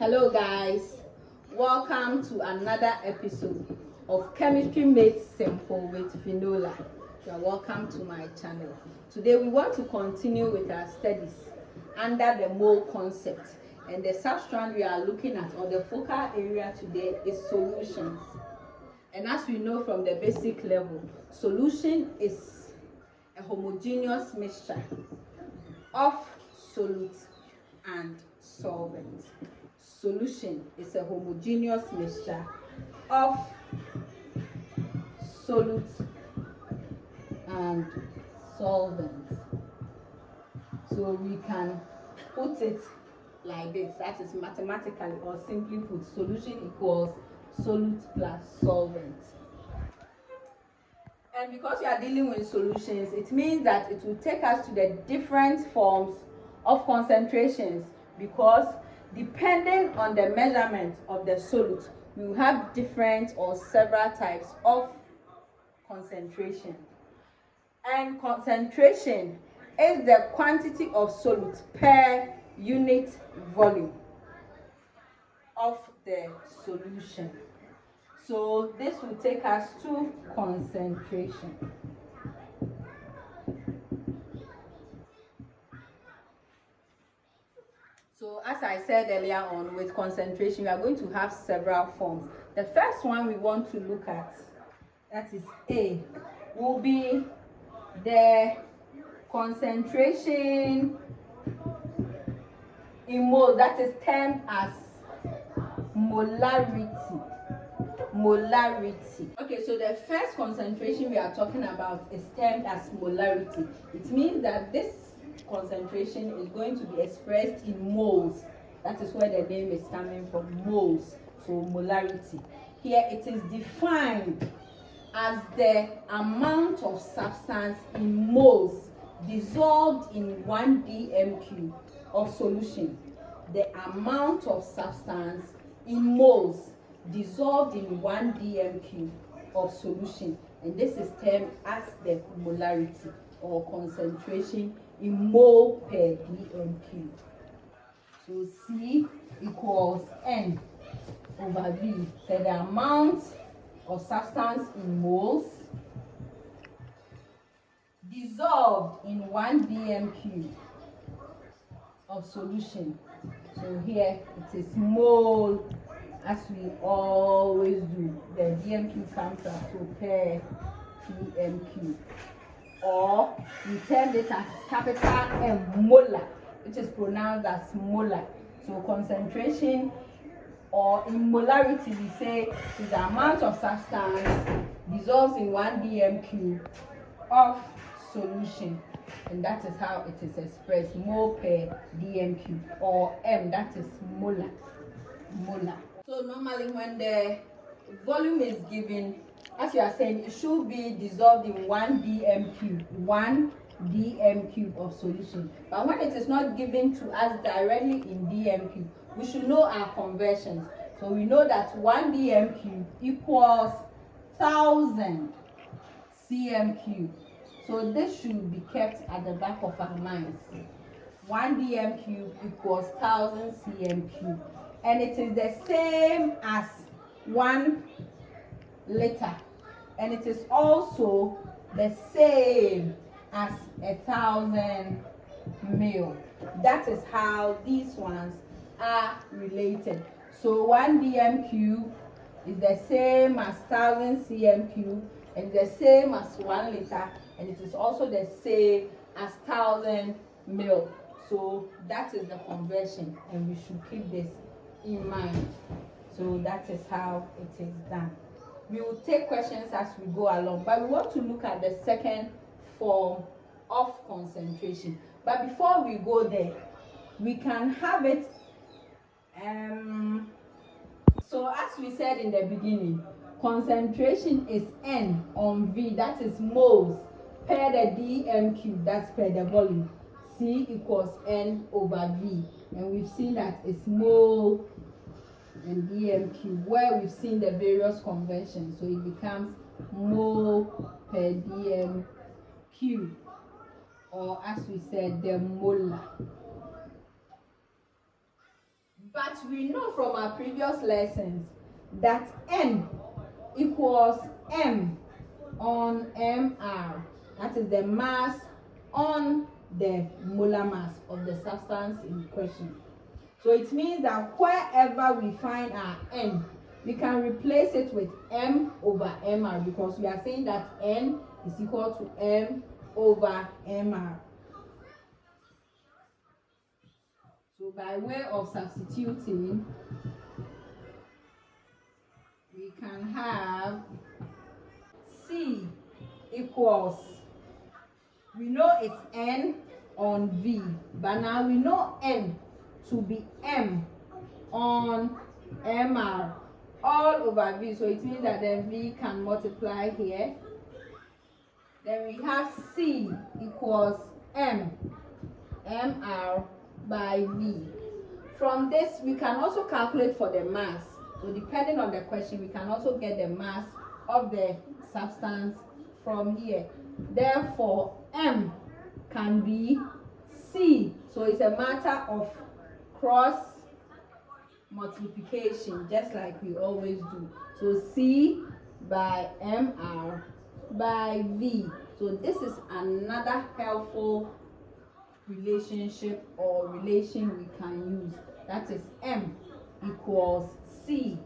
Hello guys, welcome to another episode of Chemistry Made Simple with Finola. You are welcome to my channel. Today we want to continue with our studies under the mole concept, and the substrand we are looking at, or the focal area today, is solutions. And as we know from the basic level, solution is a homogeneous mixture of solute and solvent. Solution is a homogeneous mixture of solute and solvent. So we can put it like this, that is mathematically, or simply put, solution equals solute plus solvent. And because we are dealing with solutions, it means that it will take us to the different forms of concentrations, because depending on the measurement of the solute, we will have different or several types of concentration. And concentration is the quantity of solute per unit volume of the solution. So this will take us to concentration. So as I said earlier on, with concentration, we are going to have several forms. The first one we want to look at, that is A, will be the concentration in mole, that is termed as molarity. Okay, so the first concentration we are talking about is termed as molarity. It means that this concentration is going to be expressed in moles. That is where the name is coming from, moles. So molarity. Here it is defined as the amount of substance in moles dissolved in 1 dm³ of solution. The amount of substance in moles dissolved in 1 dm³ of solution, and this is termed as the molarity, or concentration in mole per dm³. So C equals N over V. So the amount of substance in moles dissolved in 1 dm³ of solution. So here it is mole, as we always do. The dm³ comes up to per dm³, or we term it as capital M, molar, which is pronounced as molar. So concentration, or in molarity, we say is the amount of substance dissolves in 1 dm³ of solution, and that is how it is expressed, mole per dm³, or M, that is molar. So normally when the volume is given, as you are saying, it should be dissolved in 1 dm³ of solution. But when it is not given to us directly in dm³, we should know our conversions. So we know that 1 dm³ equals 1000 cm³. So this should be kept at the back of our minds. 1 dm³ equals 1000 cm³, and it is the same as 1 liter, and it is also the same as 1000 ml. That is how these ones are related. So 1 dm³ is the same as 1000 cm³, and the same as 1 liter, and it is also the same as 1000 ml. So that is the conversion, and we should keep this in mind. So that is how it is done. We will take questions as we go along, but we want to look at the second form of concentration. But before we go there, we can have it. So as we said in the beginning, concentration is N on V, that is moles, per the dm³, that's per the volume. C equals N over V, and we've seen that it's mole and dm³, where we've seen the various conversions. So it becomes mole per dm³, or as we said, the molar. But we know from our previous lessons that N equals M on MR. That is the mass on the molar mass of the substance in question. So it means that wherever we find our N, we can replace it with M over MR, because we are saying that N is equal to M over MR. So by way of substituting, we can have C equals, we know it's N on V, but now we know N to be M on MR all over V. So it means that then V can multiply here. Then we have C equals M MR by V. From this, we can also calculate for the mass. So depending on the question, we can also get the mass of the substance from here. Therefore, M can be C. So it's a matter of cross multiplication, just like we always do. So C by MR by V. So this is another helpful relationship or relation we can use. That is M equals C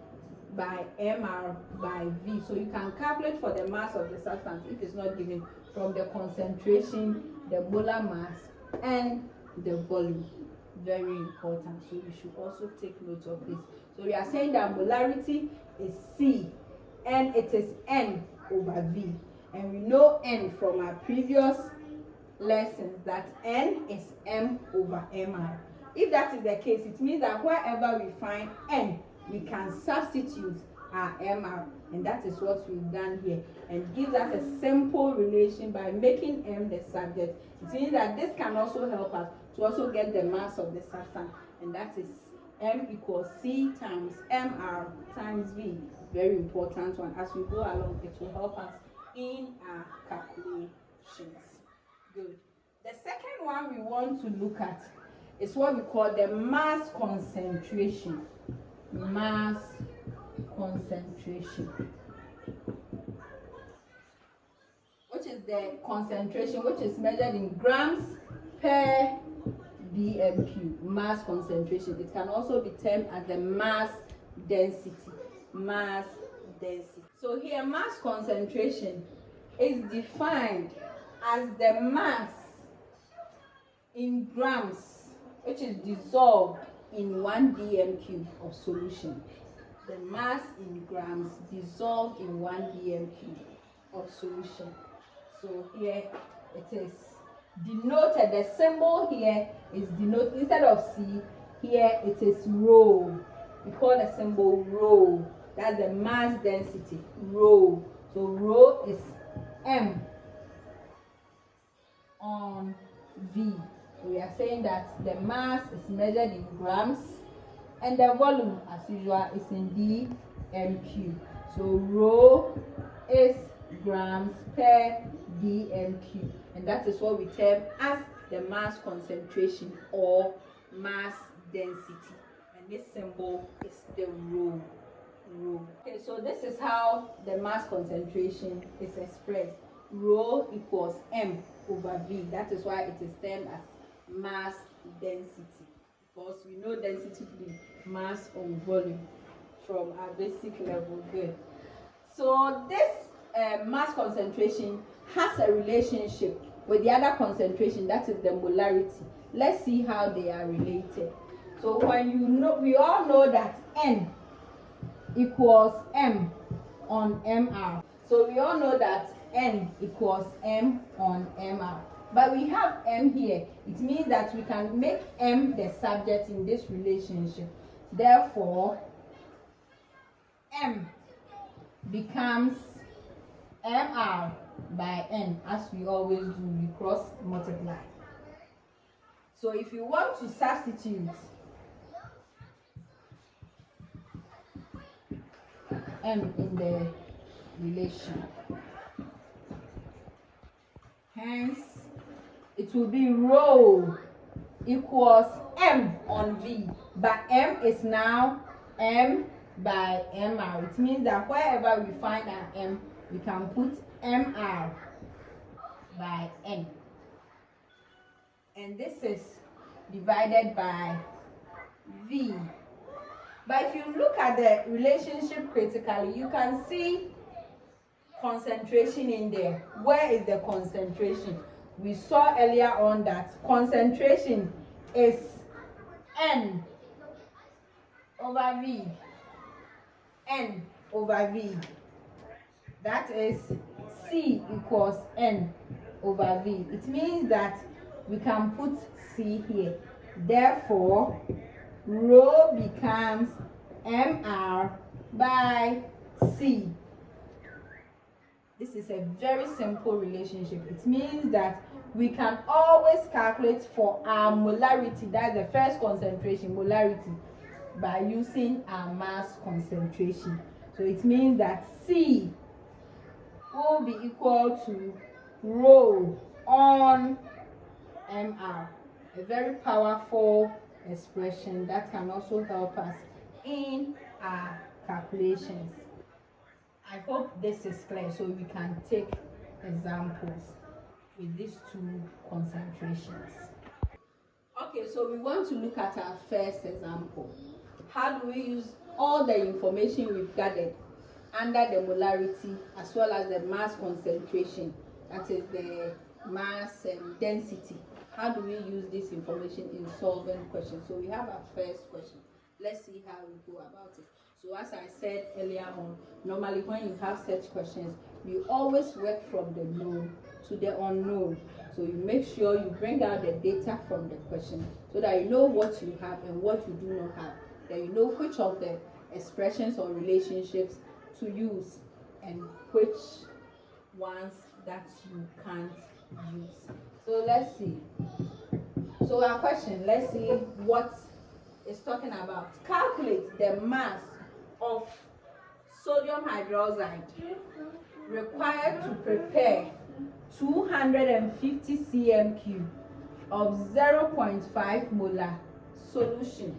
by MR by V. So you can calculate for the mass of the substance if it's not given from the concentration, the molar mass, and the volume. Very important. So we should also take note of this. So we are saying that molarity is C and it is N over V. And we know N from our previous lessons that N is M over MR. If that is the case, it means that wherever we find N, we can substitute our MR, and that is what we've done here, and gives us a simple relation by making M the subject. It means that this can also help us to also get the mass of the substance, and that is M equals C times MR times V. Very important one. As we go along, it will help us in our calculations. Good. The second one we want to look at is what we call the mass concentration. Mass concentration, which is the concentration which is measured in grams per dm cube. Mass concentration. It can also be termed as the mass density. Mass density. So here, mass concentration is defined as the mass in grams which is dissolved in 1 dm cube of solution. The mass in grams dissolved in 1 dm cube of solution. So here it is denoted, the symbol here is denoted, instead of C, here it is rho. We call the symbol rho. That's the mass density, rho. So rho is M on V. So we are saying that the mass is measured in grams and the volume, as usual, is in dm cube. So rho is grams per dm cube, and that is what we term as the mass concentration or mass density. And this symbol is the rho. Okay, so this is how the mass concentration is expressed. Rho equals M over V. That is why it is termed as mass density, because we know density to be mass on volume from our basic level. Good. So this mass concentration has a relationship with the other concentration, that is the molarity. Let's see how they are related. So when you know, we all know that N equals M on MR. So we all know that N equals M on MR. But we have M here. It means that we can make M the subject in this relationship. Therefore, M becomes MR by N, as we always do. We cross multiply. So if you want to substitute M in the relation, hence it will be rho equals M on V. but M is now M by MR. It means that wherever we find our M, we can put MR by N. And this is divided by V. But if you look at the relationship critically, you can see concentration in there. Where is the concentration? We saw earlier on that concentration is N over V. N over V. That is C equals N over V. It means that we can put C here. Therefore, rho becomes MR by C. This is a very simple relationship. It means that we can always calculate for our molarity, that's the first concentration, molarity, by using our mass concentration. So it means that C will be equal to rho on MR. A very powerful expression that can also help us in our calculations. I hope this is clear, so we can take examples with these two concentrations. Okay, so we want to look at our first example. How do we use all the information we've gathered under the molarity as well as the mass concentration, that is the mass density? How do we use this information in solving questions? So we have our first question. Let's see how we go about it. So as I said earlier on, normally when you have such questions, you always work from the known to the unknown. So you make sure you bring out the data from the question so that you know what you have and what you do not have. Then you know which of the expressions or relationships to use and which ones that you can't use. So let's see. So our question, let's see what it's talking about. Calculate the mass of sodium hydroxide required to prepare 250 cm³ of 0.5 molar solution.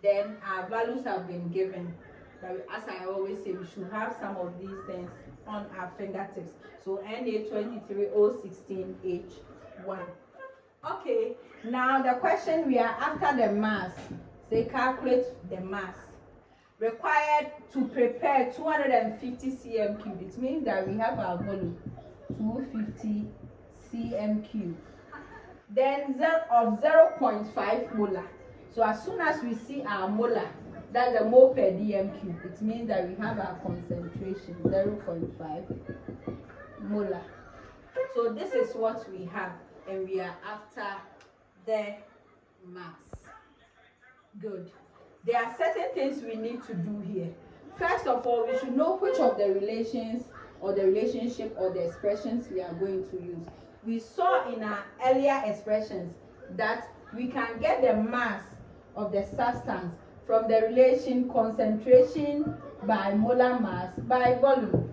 Then our values have been given. But as I always say, we should have some of these things on our fingertips. So Na23016H1. Okay, now the question we are after the mass. Say calculate the mass required to prepare 250 cm³. It means that we have our volume 250 cm³. Then of 0.5 molar. So as soon as we see our molar, that's the mole per dm³. It means that we have our concentration 0.5 molar. So this is what we have, and we are after the mass. Good. There are certain things we need to do here. First of all, we should know which of the relations or the relationship or the expressions we are going to use. We saw in our earlier expressions that we can get the mass of the substance from the relation concentration by molar mass by volume.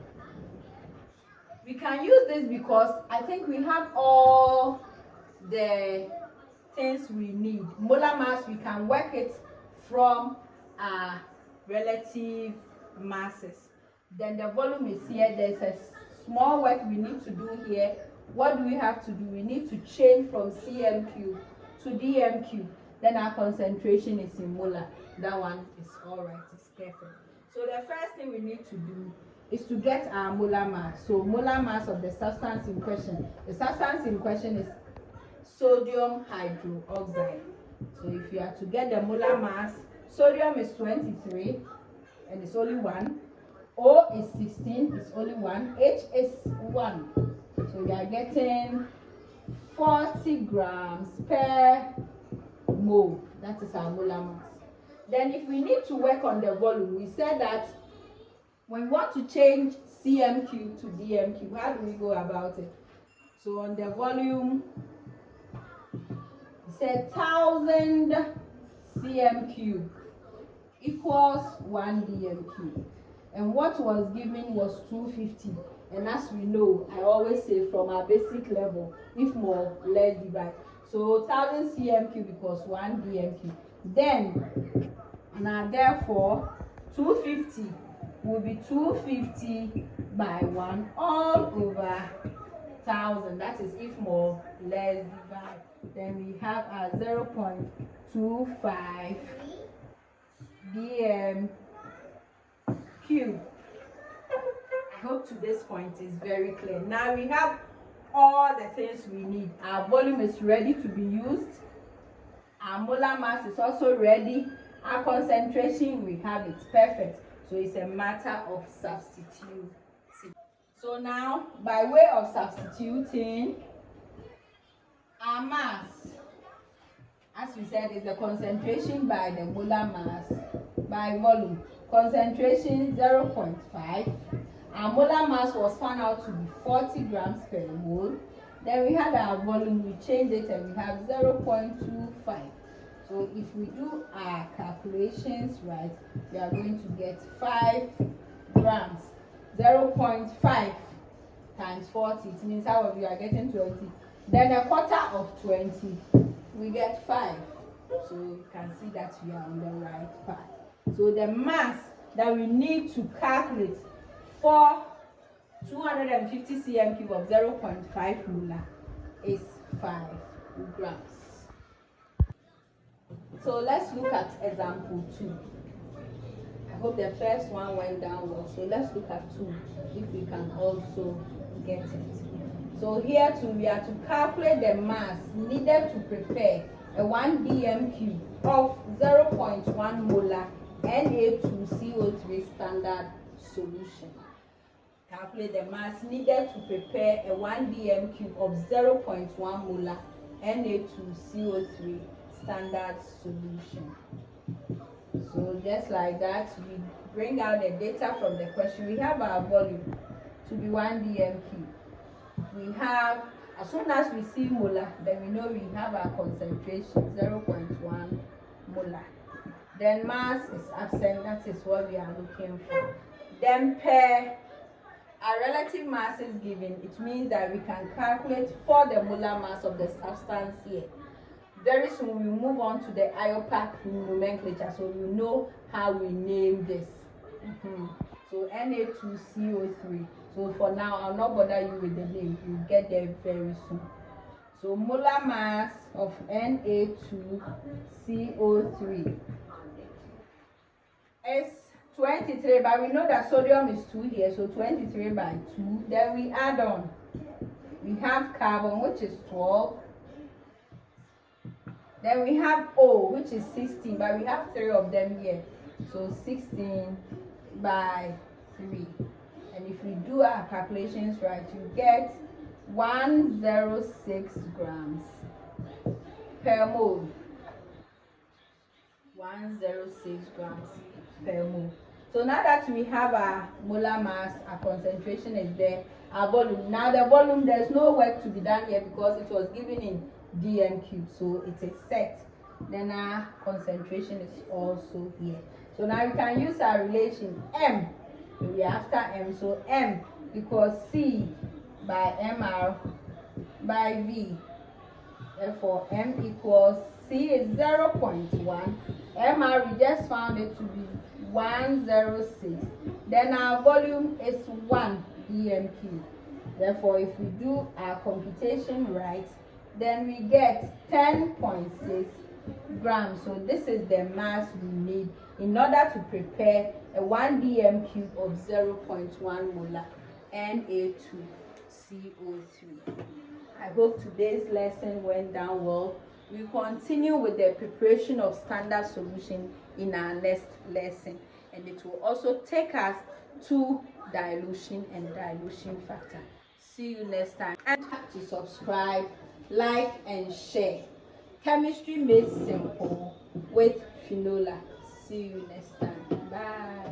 We can use this because I think we have all the things we need. Molar mass, we can work it from our relative masses. Then the volume is here. There's a small work we need to do here. What do we have to do? We need to change from cm³ to dm³. Then our concentration is in molar. That one is all right, it's perfect. So the first thing we need to do is to get our molar mass. So molar mass of the substance in question. The substance in question is sodium hydroxide. So if you are to get the molar mass, sodium is 23 and it's only 1. O is 16, it's only 1. H is 1. So we are getting 40 grams per mole. That is our molar mass. Then if we need to work on the volume, we said that when we want to change cm³ to dm³, how do we go about it? So on the volume, we said 1000 cm³ equals 1 dm³. And what was given was 250. And as we know, I always say from our basic level, if more, let's divide. So 1000 cm³ equals 1 dm³. Then, now therefore, 250 will be 250 by 1 all over 1000. That is if more, less divide. Then we have our 0.25 dm cube. I hope to this point is very clear. Now we have all the things we need. Our volume is ready to be used. Our molar mass is also ready. Our concentration, we have it. Perfect. So it's a matter of substituting. So now, by way of substituting, our mass, as we said, is the concentration by the molar mass by volume. Concentration 0.5. Our molar mass was found out to be 40 grams per mole. Then we had our volume, we changed it and we have 0.25. So if we do our calculations right, we are going to get 5 grams. 0.5 times 40, it means how of you are getting 20. Then a quarter of 20, we get 5. So you can see that we are on the right path. So the mass that we need to calculate for 250 cm cube of 0.5 molar is 5 grams. So let's look at example 2. I hope the first one went down well. So let's look at 2 if we can also get it. So here too, we are to calculate the mass needed to prepare a 1 dm cube of 0.1 molar Na2CO3 standard solution. Calculate the mass needed to prepare a 1 dm cube of 0.1 molar Na2CO3 standard solution. So just like that, we bring out the data from the question. We have our volume to be 1 dm cube. We have, as soon as we see molar, then we know we have our concentration 0.1 molar. Then mass is absent, that is what we are looking for. Then per our relative mass is given, it means that we can calculate for the molar mass of the substance here. Very soon we will move on to the IUPAC nomenclature, so we know how we name this. So Na2CO3. So for now, I'll not bother you with the name. You'll get there very soon. So molar mass of Na2CO3 is 23, but we know that sodium is 2 here, so 23 by 2. Then we add on. We have carbon, which is 12. Then we have O, which is 16, but we have 3 of them here. So 16 by 3. And if we do our calculations right, you get 106 grams per mole. 106 grams per mole. So now that we have our molar mass, our concentration is there, our volume. Now the volume, there's no work to be done here because it was given in dm cube, so it is set. Then our concentration is also here. So now we can use our relation M. We are after M, so M equals C by MR by V. Therefore M equals C is 0.1. MR, we just found it to be 106. Then our volume is 1 dm cube. Therefore if we do our computation right, then we get 10.6 grams. So this is the mass we need in order to prepare a 1 dm cube of 0.1 molar Na2CO3. I hope today's lesson went down well. We continue with the preparation of standard solution in our next lesson, and it will also take us to dilution and dilution factor. See you next time. And to subscribe, like and share. Chemistry made simple with Finola. See you next time. Bye.